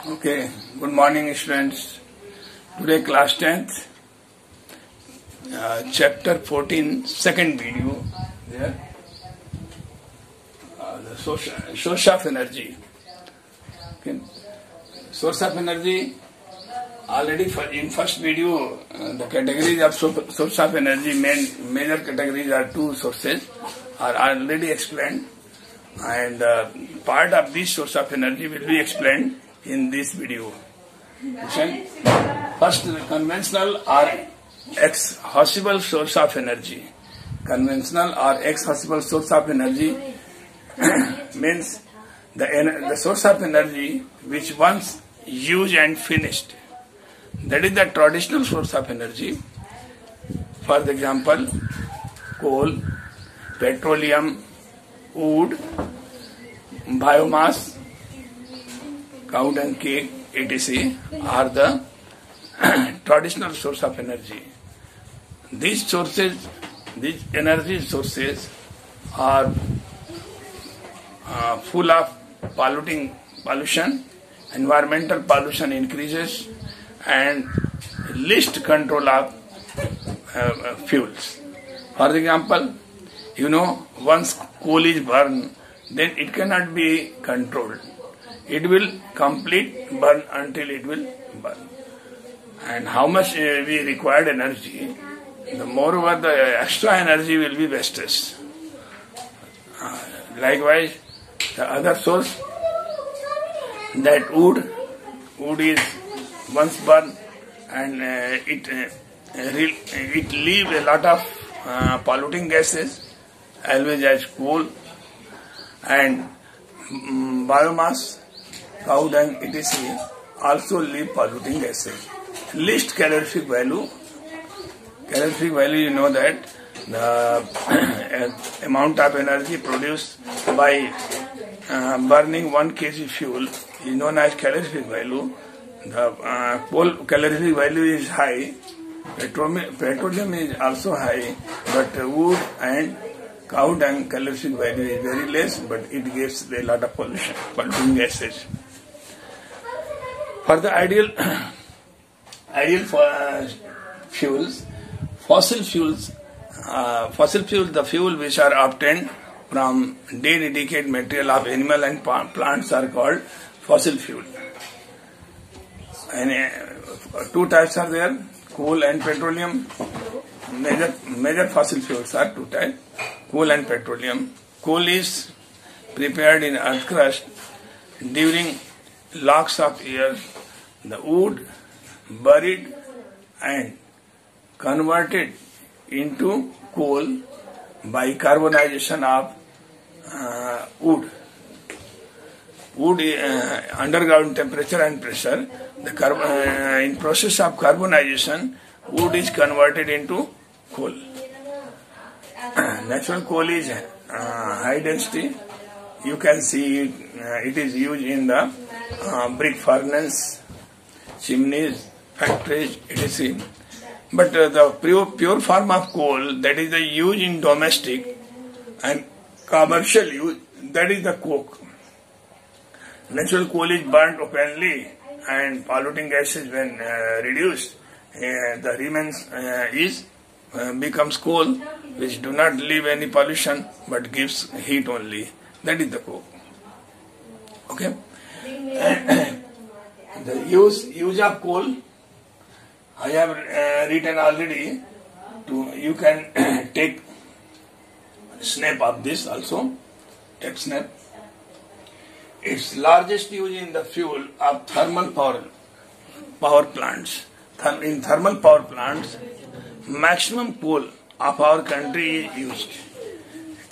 Okay, good morning students. Today class 10th, chapter 14, second video there, the source of energy. Okay. Source of energy, already in first video, the categories of source of energy, major categories are two sources, are already explained, and part of this source of energy will be explained in this video. First, conventional or exhaustible source of energy. Conventional or exhaustible source of energy means the source of energy which once used and finished. That is the traditional source of energy. For example, coal, petroleum, wood, biomass, cow dung cake, etc. are the traditional source of energy. These energy sources are full of pollution, environmental pollution increases, and least control of fuels. For example, once coal is burned, then it cannot be controlled. It will complete burn until it will burn. And how much we required energy, the moreover the extra energy will be wasted. Likewise, the other source, that wood is once burned and it leaves a lot of polluting gases, always as coal, and biomass, cow dung, etc. also leave polluting gases. Least calorific value, you know that the amount of energy produced by burning 1 kg fuel is known as calorific value. The coal calorific value is high, petroleum is also high, but wood and cow dung calorific value is very less, but it gives a lot of polluting gases. For the ideal fuels, fossil fuels, the fuel which are obtained from dead decayed material of animal and plants are called fossil fuel. And two types are there, coal and petroleum. Major fossil fuels are two types, coal and petroleum. Coal is prepared in earth crust during lakhs of years. The wood buried and converted into coal by carbonization of wood. Wood underground temperature and pressure. In process of carbonization, wood is converted into coal. Natural coal is high density. You can see it is used in the brick furnace, chimneys, factories, etc. But the pure form of coal, that is the use in domestic and commercial use, that is the coke. Natural coal is burnt openly and polluting gases when reduced, the remains becomes coal, which do not leave any pollution but gives heat only. That is the coke. Okay. The use of coal, I have written already. You can take snap of this also. Take snap. Its largest use in the fuel of thermal power plants. In thermal power plants, maximum coal of our country is used.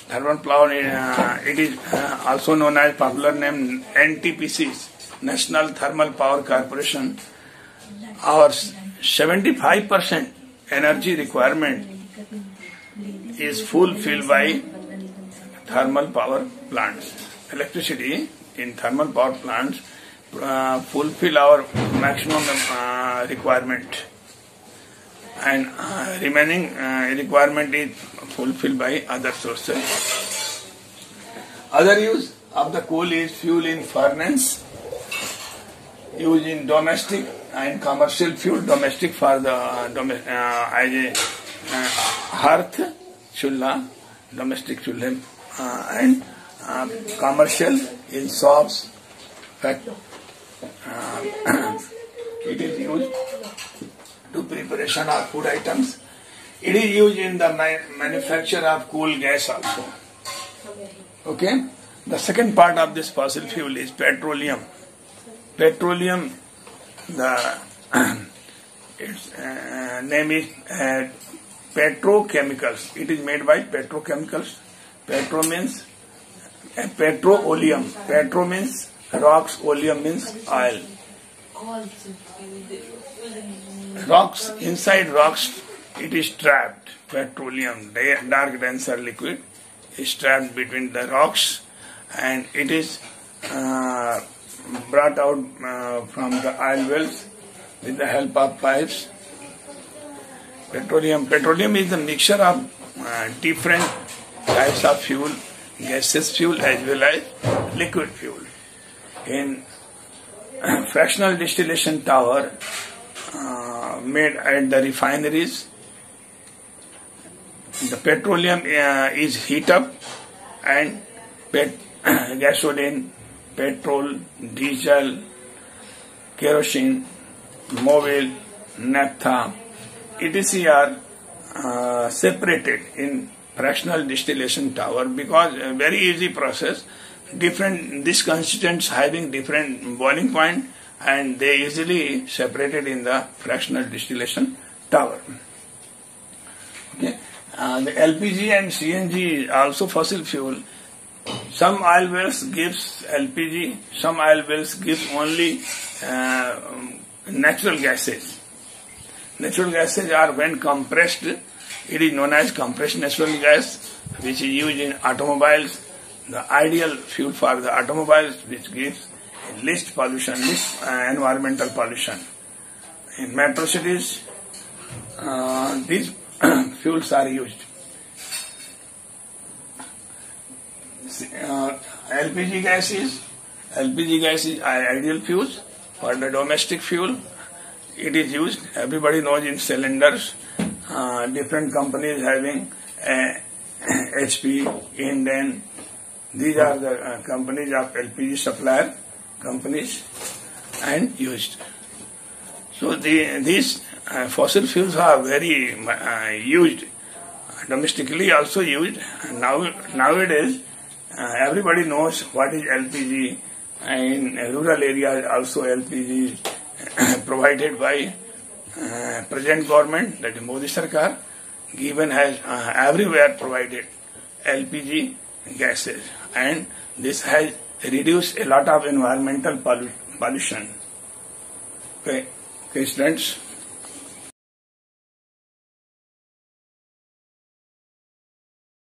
Thermal power, it is also known as popular name NTPC, National Thermal Power Corporation. Our 75% energy requirement is fulfilled by thermal power plants. Electricity in thermal power plants fulfill our maximum requirement, and remaining requirement is fulfilled by other sources. Other use of the coal is fuel in furnace, used in domestic and commercial fuel. Domestic for the as a hearth chulha, domestic chulha, and commercial in shops. It is used to preparation of food items. It is used in the manufacture of cool gas also. Okay. The second part of this fossil fuel is petroleum. Petroleum, the its name is petrochemicals. It is made by petrochemicals. Petro means petroleum. Petro means rocks. Oleum means oil. Rocks, inside rocks, it is trapped. Petroleum, dark denser liquid, is trapped between the rocks, and it is brought out from the oil wells with the help of pipes. Petroleum is a mixture of different types of fuel, gaseous fuel as well as liquid fuel. In fractional distillation tower made at the refineries, the petroleum is heated up, and gasoline, petrol, diesel, kerosene, mobile, naphtha, etc. are separated in fractional distillation tower because a very easy process. These constituents having different boiling point, and they easily separated in the fractional distillation tower. Okay. The LPG and CNG also fossil fuel. Some oil wells gives LPG, some oil wells gives only natural gases. Natural gases are when compressed, it is known as compressed natural gas, which is used in automobiles. The ideal fuel for the automobiles, which gives least pollution, least environmental pollution. In metro cities, these fuels are used. LPG gas is ideal fuel for the domestic fuel. It is used. Everybody knows in cylinders. Different companies having HP, Indian. These are the companies of LPG supplier companies and used. So these fossil fuels are very used domestically, also used. Nowadays, everybody knows what is LPG. In rural areas, also LPG is provided by present government, that is Modi Sarkar, given has everywhere provided LPG gases, and this has reduced a lot of environmental pollution. Okay, students.